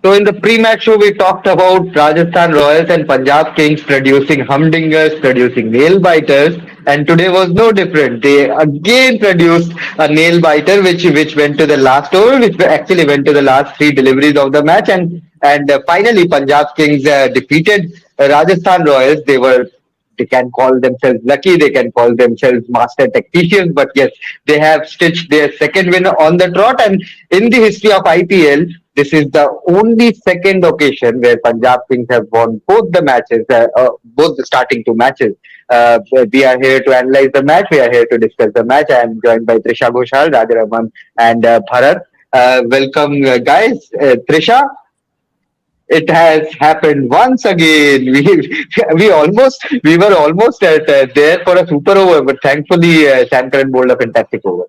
So in the pre-match show, we talked about Rajasthan Royals and Punjab Kings producing humdingers, producing nail biters, and today was no different. They again produced a nail biter, which went to the last over, which actually went to the last three deliveries of the match, and finally Punjab Kings defeated Rajasthan Royals. They can call themselves lucky, they can call themselves master tacticians, but yes, they have stitched their second win on the trot. And in the history of IPL, this is the only second occasion where Punjab Kings have won both the matches, both the starting two matches. We are here to analyze the match. We are here to discuss the match. I am joined by Trisha Ghoshal, Rajaraman, and Bharat. Welcome, guys. Trisha, it has happened once again. We were almost there for a super over, but thankfully Sam Curran bowled a fantastic over.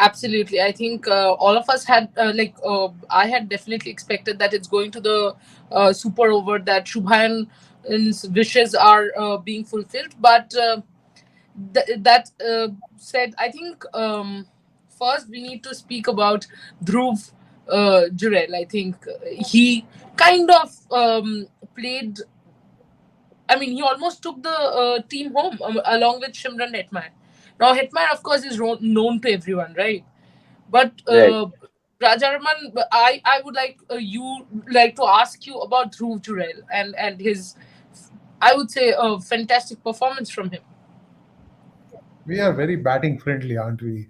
Absolutely. I think all of us had, I had definitely expected that it's going to the super over, that Shubhan's wishes are being fulfilled. But that said, I think first we need to speak about Dhruv Jurel. I think he kind of played. I mean, he almost took the team home along with Shimran Hetmyer. Now, Hetmyer, of course, is known to everyone, right? But Right. Rajarman, I would like to ask you about Dhruv Jurel and his, I would say, a fantastic performance from him. We are very batting friendly, aren't we?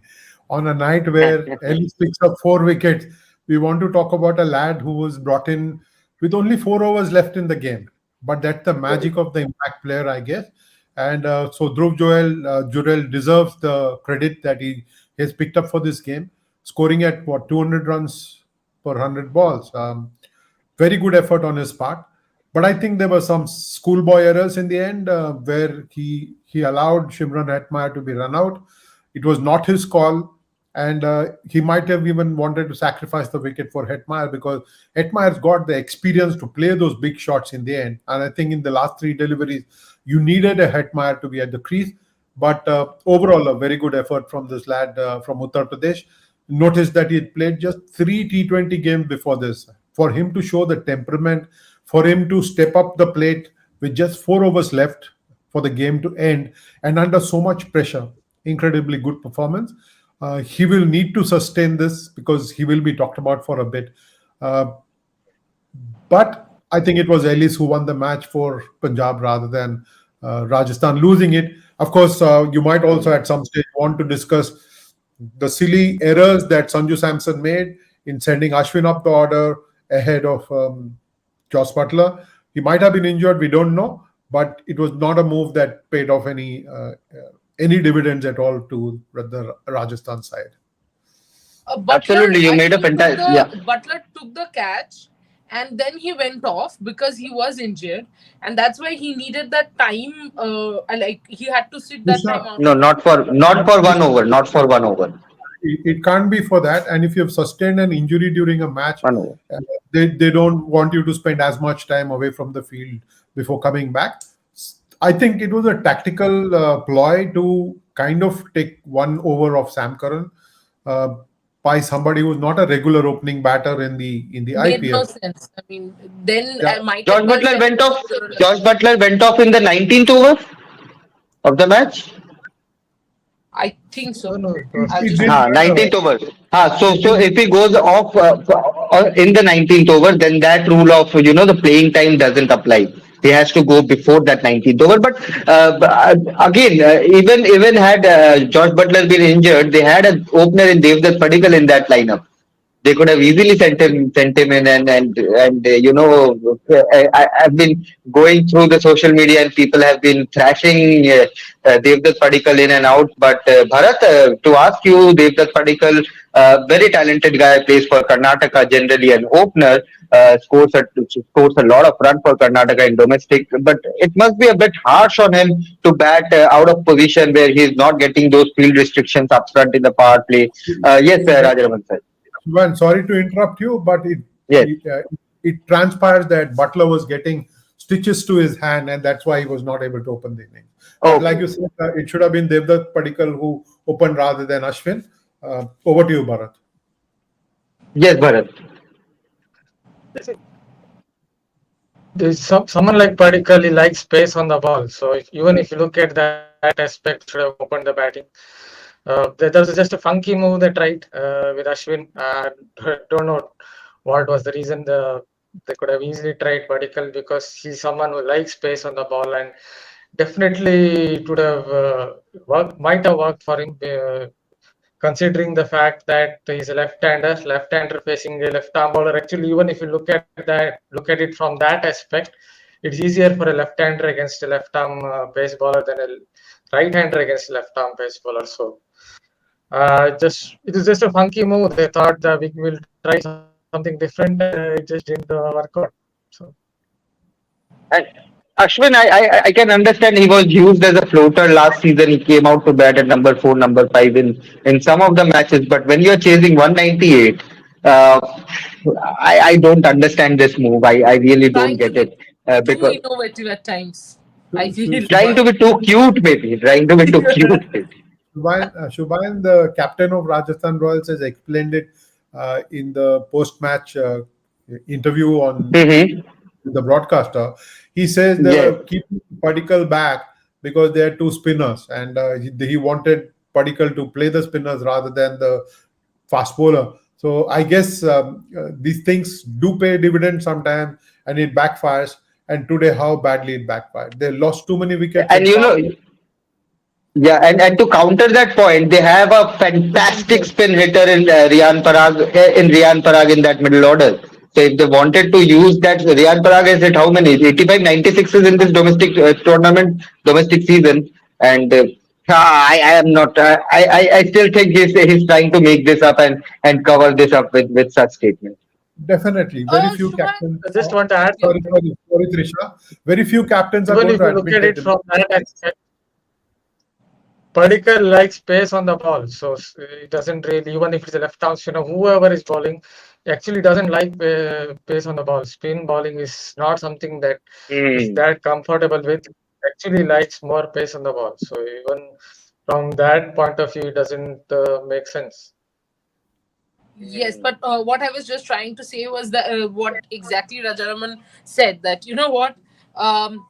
On a night where Ellis picks up 4 wickets, we want to talk about a lad who was brought in with only 4 overs left in the game. But that's the magic of the impact player, I guess. And so Dhruv Jurel deserves the credit that he has picked up for this game, scoring at what, 200 runs per 100 balls. Very good effort on his part. But I think there were some schoolboy errors in the end where he allowed Shimran Hetmyer to be run out. It was not his call, and he might have even wanted to sacrifice the wicket for Hetmyer because Hetmyer's got the experience to play those big shots in the end. And I think in the last three deliveries, you needed a Hetmyer to be at the crease. But overall, a very good effort from this lad from Uttar Pradesh. Notice that he had played just three T20 games before this. For him to show the temperament, for him to step up the plate with just 4 overs left for the game to end and under so much pressure, incredibly good performance. He will need to sustain this because he will be talked about for a bit. But I think it was Ellis who won the match for Punjab rather than Rajasthan losing it. Of course, you might also at some stage want to discuss the silly errors that Sanju Samson made in sending Ashwin up the order ahead of Joss Butler. He might have been injured, we don't know, but it was not a move that paid off any dividends at all to the Rajasthan side. Absolutely, you I mate a think fantastic. Yeah. Butler took the catch and then he went off because he was injured, and that's why he needed that time. He had to sit that time out. No, not for 1 over, not for 1 over. It can't be for that. And if you have sustained an injury during a match, 1 over. they don't want you to spend as much time away from the field before coming back. I think it was a tactical ploy to kind of take 1 over of Sam Curran by somebody who's not a regular opening batter in the Made IPL. no sense. I mean, then Yeah. I might Josh as well Butler send went off. Butler. Josh Butler went off in the 19th over of the match. I think so. No, it was. I'll He just- did 19th over. So if he goes off in the 19th over, then that rule of the playing time doesn't apply. He has to go before that 19th over. But again, even had Josh Butler been injured, they had an opener in Devdutt Padikkal in that lineup. They could have easily sent him in, and I've been going through the social media and people have been thrashing Devdutt Padikkal in and out. But Bharat, to ask you, Devdutt Padikkal, very talented guy, plays for Karnataka, generally an opener, scores a lot of run for Karnataka in domestic. But it must be a bit harsh on him to bat out of position where he is not getting those field restrictions up front in the power play. Yes, Rajaraman sir. Well, sorry to interrupt you, but Yes. it transpires that Butler was getting stitches to his hand, and that's why he was not able to open the innings. Oh, Like you said, it should have been Devdutt Padikkal who opened rather than Ashwin. Over to you, Bharat. yes, Bharat. Someone like Padikkal, he likes space on the ball. So even if you look at that aspect, should have opened the batting. There was just a funky move they tried with Ashwin. Don't know what was the reason. They could have easily tried Padikkal because he's someone who likes space on the ball, and definitely it would have might have worked for him. Considering the fact that he's a left-hander facing a left-arm bowler. Actually, even if you look at it from that aspect, it's easier for a left-hander against a left-arm pace bowler than a right-hander against a left-arm pace bowler. So, just it is just a funky move. They thought that we will try something different, and it just didn't work out. So, And Ashwin, I can understand he was used as a floater last season. He came out to bat at number four, number five in some of the matches. But when you're chasing 198, uh, I don't understand this move. I really don't Trying to get be it too because innovative at times, I feel. trying to be too cute, maybe trying to be too cute. Maybe. Shubhayan, the captain of Rajasthan Royals, has explained it in the post-match interview on Hmm. the broadcaster. He says they Yes. were keeping Padikkal back because they had two spinners, and he wanted Padikkal to play the spinners rather than the fast bowler. So I guess these things do pay dividends sometimes, and it backfires. And today, how badly it backfired. They lost too many wickets And in you power know, play. yeah, and to counter that point, they have a fantastic spin hitter in Riyan Parag in that middle order. So if they wanted to use that, Riyan Parag has hit how many? 85, 96s in this domestic tournament, domestic season. And I am not. I still think he's trying to make this up and cover this up with such statements. Definitely, very few Shubham, captains. I just want to add yeah. something. Sorry, Trisha. Very few captains are Even going if to you look admit at that it they from make that mistakes. aspect, Padikkal likes space on the ball, so it doesn't really, even if it's a left arm spinner, whoever is bowling, actually doesn't like pace on the ball. Spin bowling is not something that is Hmm. that comfortable with. Actually likes more pace on the ball. So even from that point of view, it doesn't make sense. Yes, but what I was just trying to say was that what exactly Rajaraman said, that you know what, um,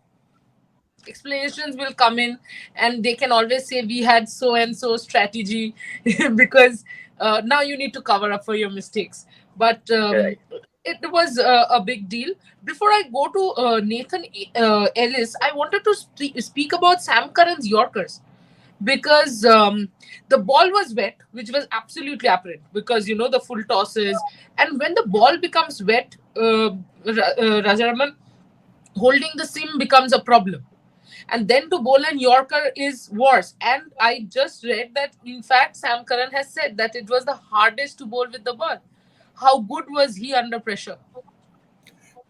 explanations will come in, and they can always say we had so and so strategy because now you need to cover up for your mistakes. But Right. it was a big deal. Before I go to Nathan Ellis, I wanted to speak about Sam Curran's Yorkers, because the ball was wet, which was absolutely apparent because you know the full tosses, and when the ball becomes wet, Rajaraman, holding the sim becomes a problem, and then to bowl an Yorker is worse. And I just read that in fact Sam Curran has said that it was the hardest to bowl with the ball. How good was he under pressure?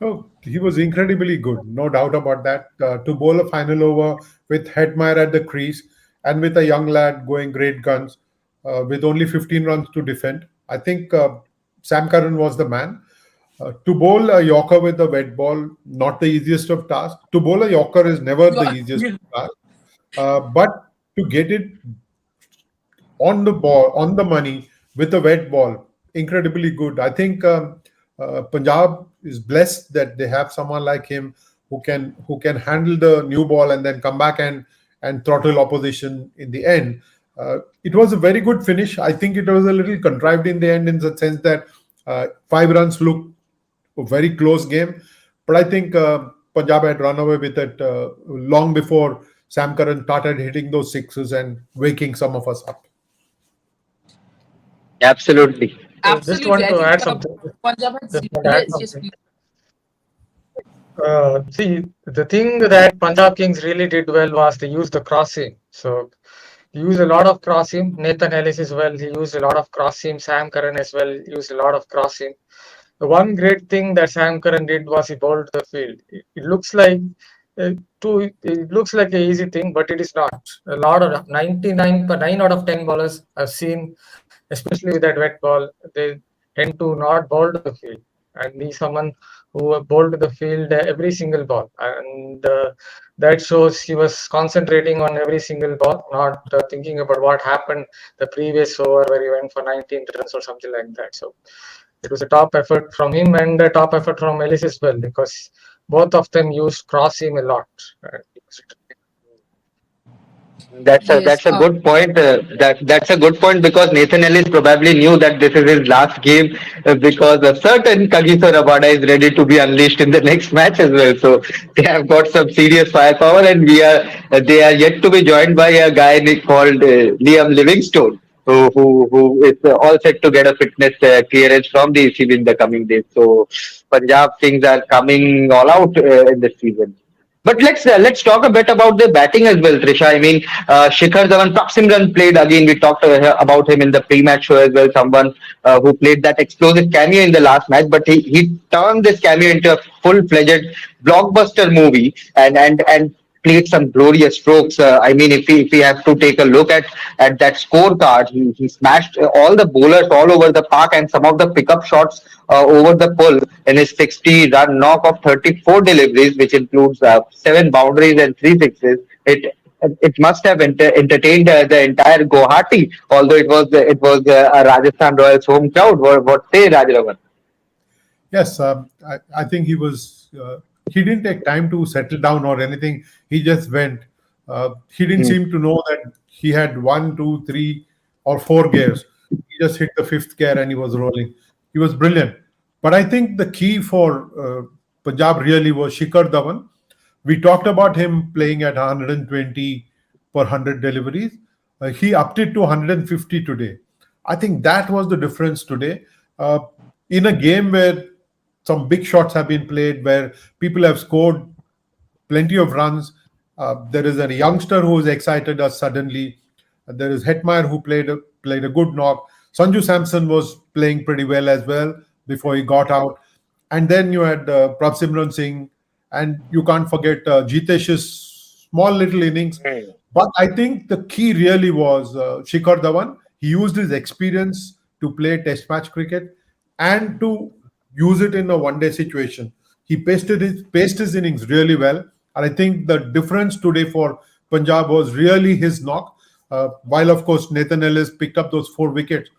Oh, he was incredibly good, no doubt about that. To bowl a final over with Hetmeyer at the crease and with a young lad going great guns with only 15 runs to defend, I think Sam Curran was the man. To bowl a Yorker with a wet ball, not the easiest of tasks. To bowl a Yorker is never You the are, easiest of tasks. But to get it on the ball, on the money with a wet ball. Incredibly good. I think Punjab is blessed that they have someone like him who can handle the new ball and then come back and throttle opposition in the end. It was a very good finish. I think it was a little contrived in the end in the sense that 5 runs looked a very close game, but I think Punjab had run away with it long before Sam Curran started hitting those sixes and waking some of us up. Absolutely. Just absolutely. want I to think add something. Punjab has, Just want to add yes, yes, something. please. See, the thing that Punjab Kings really did well was they used the cross seam. So he used a lot of cross seam. Nathan Ellis as well. He used a lot of cross seam. Sam Curran as well used a lot of cross seam. The one great thing that Sam Curran did was he bowled the field. It looks like it looks like an easy thing, but it is not. A lot of 99 out of 10 bowlers I've seen, especially with that wet ball, they tend to not bowl to the field. And he's someone who bowled to the field every single ball, and that shows he was concentrating on every single ball, not thinking about what happened the previous over where he went for 19 runs or something like that. So It was a top effort from him and a top effort from Ellis as well, because both of them used cross seam a lot. Uh, Yes. That's a good point. That's a good point because Nathan Ellis probably knew that this is his last game because a certain Kagiso Rabada is ready to be unleashed in the next match as well. So they have got some serious firepower, and they are yet to be joined by a guy called Liam Livingstone, who is all set to get a fitness clearance from the ECB in the coming days. So Punjab things are coming all out in this season. But let's talk a bit about the batting as well, Trisha. I mean, Shikhar Dhawan, Simran played again. We talked about him in the pre-match show as well. Someone who played that explosive cameo in the last match, but he turned this cameo into a full-fledged blockbuster movie and played some glorious strokes. I mean, if we have to take a look at that scorecard, he smashed all the bowlers all over the park and some of the pickup shots over the pull in his 60-run knock of 34 deliveries, which includes 7 boundaries and 3 sixes. It must have entertained the entire Guwahati, although it was a Rajasthan Royals home crowd. What say, Rajravan? Yes, I think he didn't take time to settle down or anything. He just went. He didn't seem to know that he had one, two, three, or four gears. He just hit the fifth gear and he was rolling. He was brilliant. But I think the key for Punjab really was Shikhar Dhawan. We talked about him playing at 120 per 100 deliveries. He upped it to 150 today. I think that was the difference today. Uh, in a game where some big shots have been played, where people have scored plenty of runs. There is a youngster who has excited us suddenly. There is Hetmeyer who played a good knock. Sanju Samson was playing pretty well as well before he got out. And then you had Prabsimran Singh, and you can't forget Jitesh's small little innings. But I think the key really was Shikhar Dhawan. He used his experience to play Test match cricket and to use it in a one-day situation. He paced his innings really well, and I think the difference today for Punjab was really his knock. While of course Nathan Ellis picked up those 4 wickets,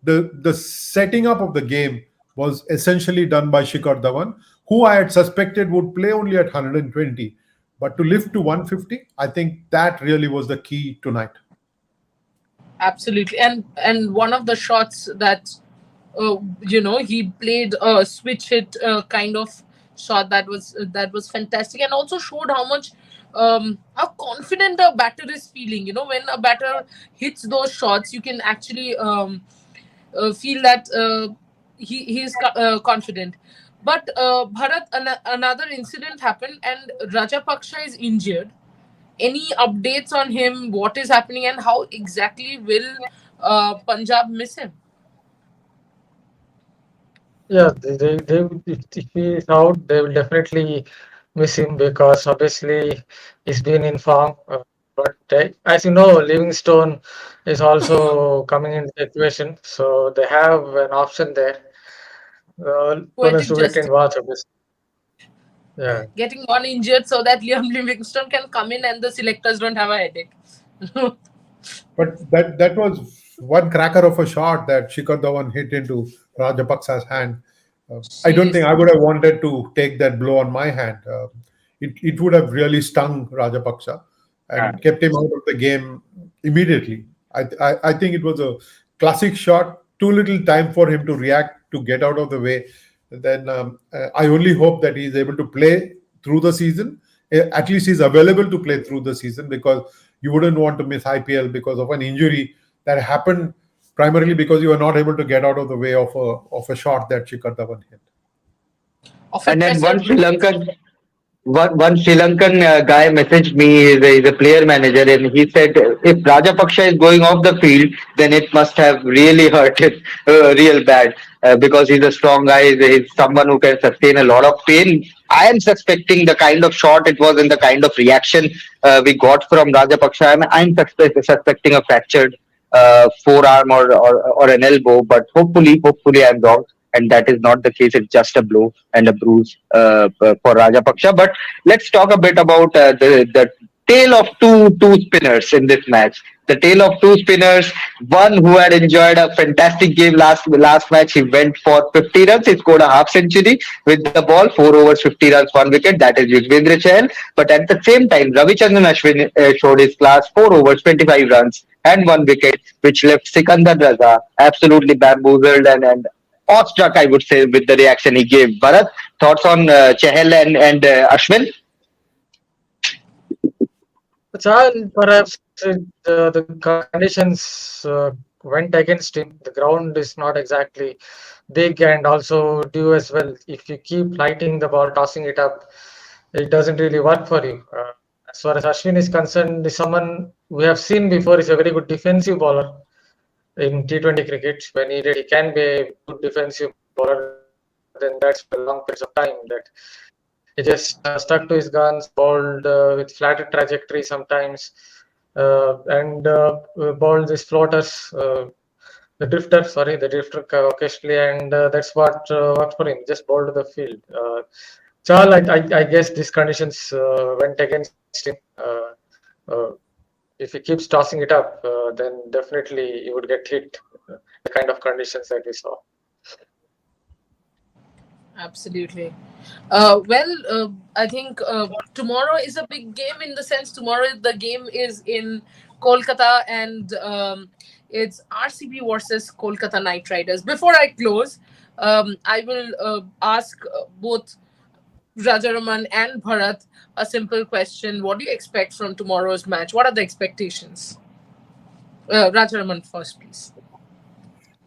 the setting up of the game was essentially done by Shikhar Dhawan, who I had suspected would play only at 120, but to lift to 150, I think that really was the key tonight. Absolutely. And one of the shots that he played a switch hit kind of shot that was fantastic, and also showed how confident a batter is feeling. When a batter hits those shots, you can actually feel that he is confident. But Bharat, another incident happened, and Rajapaksha is injured. Any updates on him? What is happening, and how exactly will Punjab miss him? Yeah, if he is out, they will definitely miss him, because obviously he's been in form. But as you know, Livingstone is also coming in the equation, so they have an option there. One has Poetic to wait and justice. watch, obviously. Yeah. Getting one injured so that Liam Livingstone can come in and the selectors don't have a headache. But that was one cracker of a shot that Shikhar Dhawan hit into Rajapaksa's hand. I don't think I Seriously. would have wanted to take that blow on my hand. It would have really stung Rajapaksa and kept him out of the game immediately. I think it was a classic shot. Too little time for him to react, to get out of the way. Then I only hope that he's able to play through the season. At least he's available to play through the season, because you wouldn't want to miss IPL because of an injury that happened primarily because you were not able to get out of the way of a shot that Shikhar Dhawan hit. Of a And then tested. one Sri Lankan guy messaged me. He's a player manager, and he said if Rajapaksha is going off the field, then it must have really hurt it real bad because he's a strong guy. He's someone who can sustain a lot of pain. I am suspecting the kind of shot it was and the kind of reaction we got from Rajapaksha. I'm suspecting a fractured forearm or an elbow, but hopefully I'm wrong. And that is not the case. It's just a blow and a bruise for Rajapaksha. But let's talk a bit about the tale of two spinners in this match. The tale of two spinners. One who had enjoyed a fantastic game last match. He went for 50 runs. He scored a half century with the ball, 4 overs, 50 runs, 1 wicket. That is Yuzvendra Chahal. But at the same time, Ravichandran Ashwin showed his class, 4 overs, 25 runs and 1 wicket, which left Sikandar Raza absolutely bamboozled and awestruck, I would say, with the reaction he gave. Bharat, thoughts on Chahal and Ashwin? Chal, perhaps the conditions went against him. The ground is not exactly big and also due as well. If you keep lighting the ball, tossing it up, it doesn't really work for you. As far as Ashwin is concerned, is someone we have seen before is a very good defensive bowler in T20 cricket. When needed, he can be a good defensive bowler. Then that's for long periods of time that he just stuck to his guns, bowled with flatted trajectory sometimes, and bowled these floaters, the drifter occasionally, and that's what worked for him. Just bowled to the field. Charles, I guess these conditions went against him. Uh, if he keeps tossing it up, then definitely he would get hit. The kind of conditions that we saw. Absolutely. I think tomorrow is a big game in the sense tomorrow the game is in Kolkata and it's RCB versus Kolkata Knight Riders. Before I close, I will ask both Rajaraman and Bharat a simple question. What do you expect from tomorrow's match? What are the expectations? Rajaraman first, please.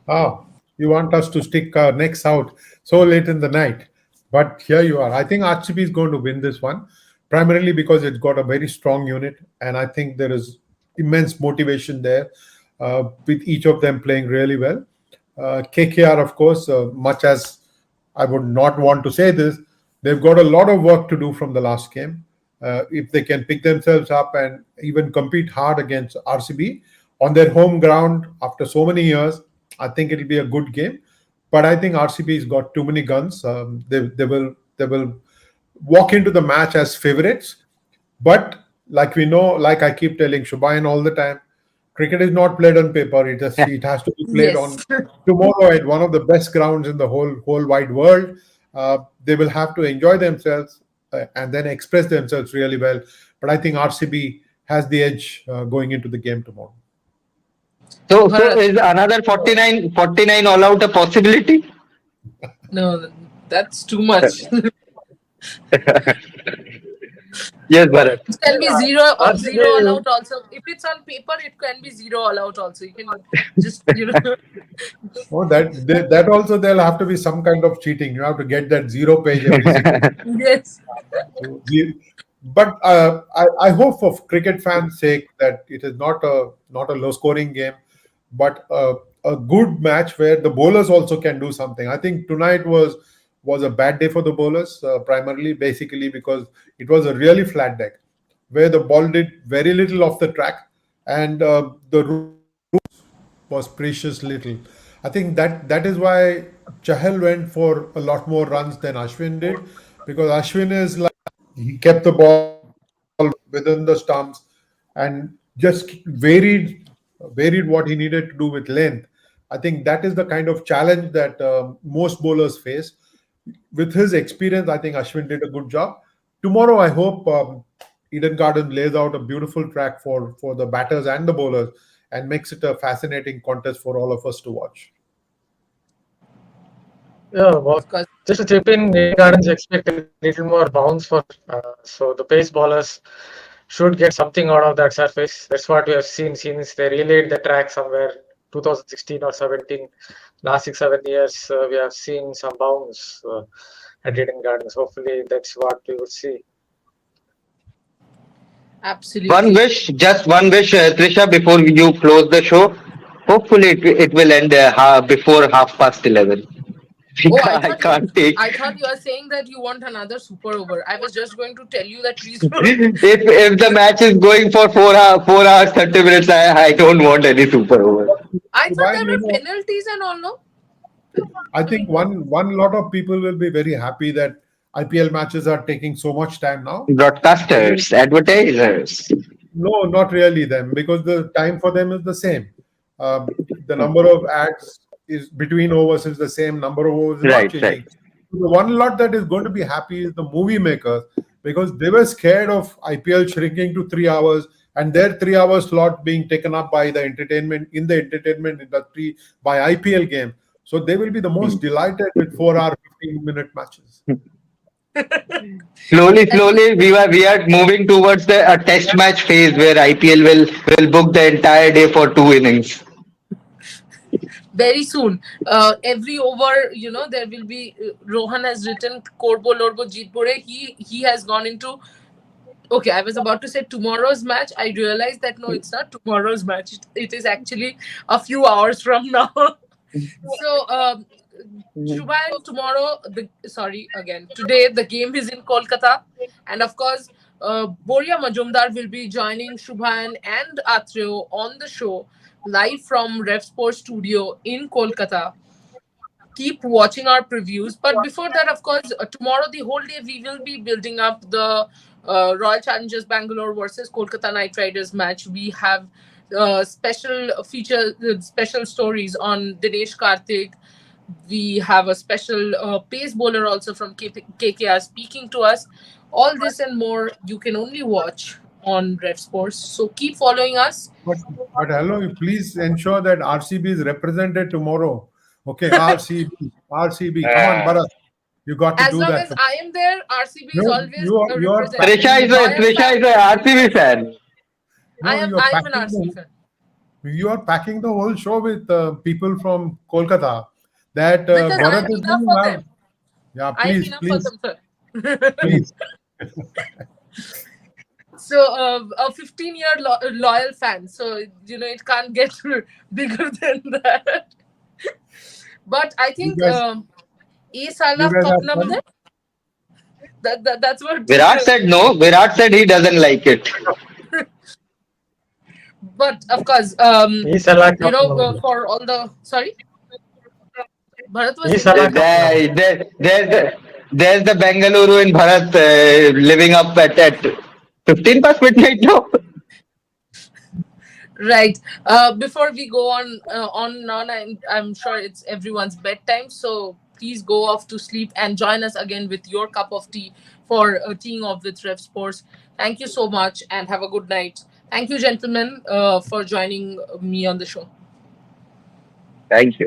Oh, you want us to stick our necks out so late in the night. But here you are. I think RCB is going to win this one, primarily because it's got a very strong unit. And I think there is immense motivation there with each of them playing really well. KKR, of course, much as I would not want to say this, they've got a lot of work to do from the last game. If they can pick themselves up and even compete hard against RCB on their home ground after so many years, I think it'll be a good game. But I think RCB's got too many guns. They will walk into the match as favorites. But like we know, like I keep telling Shubayan all the time, cricket is not played on paper. It has to be played on Yes. tomorrow at one of the best grounds in the whole wide world. They will have to enjoy themselves and then express themselves really well. But I think RCB has the edge going into the game tomorrow. So Bharat. is another 49 all out a possibility? No, that's too much. Yes, Bharat. It can be zero all RCB, out also. If it's on paper, it can be zero all out also. You can just Oh, that also there'll have to be some kind of cheating. You have to get that zero page every single. yes. But I hope for cricket fans' sake that it is not a low scoring game, but a good match where the bowlers also can do something. I think tonight was a bad day for the bowlers, primarily basically because it was a really flat deck where the ball did very little off the track and the was precious little. I think that is why Chahal went for a lot more runs than Ashwin did, because Ashwin is like he kept the ball within the stumps and just varied what he needed to do with length. I think that is the kind of challenge that most bowlers face. With his experience, I think Ashwin did a good job. Tomorrow, I hope Eden Garden lays out a beautiful track for the batters and the bowlers and makes it a fascinating contest for all of us to watch. yeah, well, Of course. just to chip in, Eden Gardens expect a little more bounce for so the pace bowlers should get something out of that surface. That's what we have seen since they relayed the track somewhere 2016 or 17. Last 6 7 years, we have seen some bounce at Eden Gardens. Hopefully, that's what we would see. Absolutely. Just one wish, Trisha, before you close the show. Hopefully, it will end before 11:30. Oh, I can't take. I thought you were saying that you want another super over. I was just going to tell you that please don't. If the match is going for 4 hours 30 minutes, I don't want any super over. I thought Why, there were penalties and all, no? I think one lot of people will be very happy that IPL matches are taking so much time now. I think Broadcasters, advertisers. no, not really them, because the time for them is the same. The number of ads is between overs is the same. Number of overs is not Right, right. changing. The one lot that is going to be happy is the movie makers, because they were scared of IPL shrinking to 3 hours and their 3 hour slot being taken up by the entertainment in the entertainment industry by IPL game. So they will be the most delighted with 4 hour, 15-minute matches. Slowly, I think slowly, we are moving towards the a test match phase where IPL will book the entire day for two innings. very soon, every over, there will be. Rohan has written Korbo Lorbo Jeetbore. He has gone into. Okay, I was about to say tomorrow's match. I realized that no, it's not tomorrow's match. It is actually a few hours from now. So, Shubhan, tomorrow, sorry, again, today the game is in Kolkata. And of course, Boria Majumdar will be joining Shubhan and Atreo on the show live from Rev Sports Studio in Kolkata. Keep watching our previews. But before that, of course, tomorrow, the whole day, we will be building up the Royal Challengers Bangalore versus Kolkata Knight Riders match. We have special stories on Dinesh Karthik. We have a special pace bowler also from KKR speaking to us. All this and more you can only watch on Rev Sports. So keep following us. But but hello, please ensure that RCB is represented tomorrow. Okay, RCB. Come on, Bharat. You got to As do long that. as I am there, RCB is No, always you are represented. Trisha packing. is a Loyal Trisha fan. is a RCB fan. No, you are I am an packing RCB fan. you are packing the whole show with people from Kolkata. That Because I Bharat am is enough going for to have. them. Yeah, I am please, enough for please, them, sir. please. So, a 15-year loyal fan. So, it can't get bigger than that. But I You think guys, A you Sala guys Cup have number. fun. That's what. Virat said no. Virat said he doesn't like it. But of course, He's a lack of for all the sorry, Bharat was He's saying a There, lack something. of there's the Bengaluru in Bharat living up at 15 past midnight now. Right. Before we go on and on, I'm sure it's everyone's bedtime. So please go off to sleep and join us again with your cup of tea for teeing off with Rev Sports. Thank you so much and have a good night. Thank you, gentlemen, for joining me on the show. Thank you.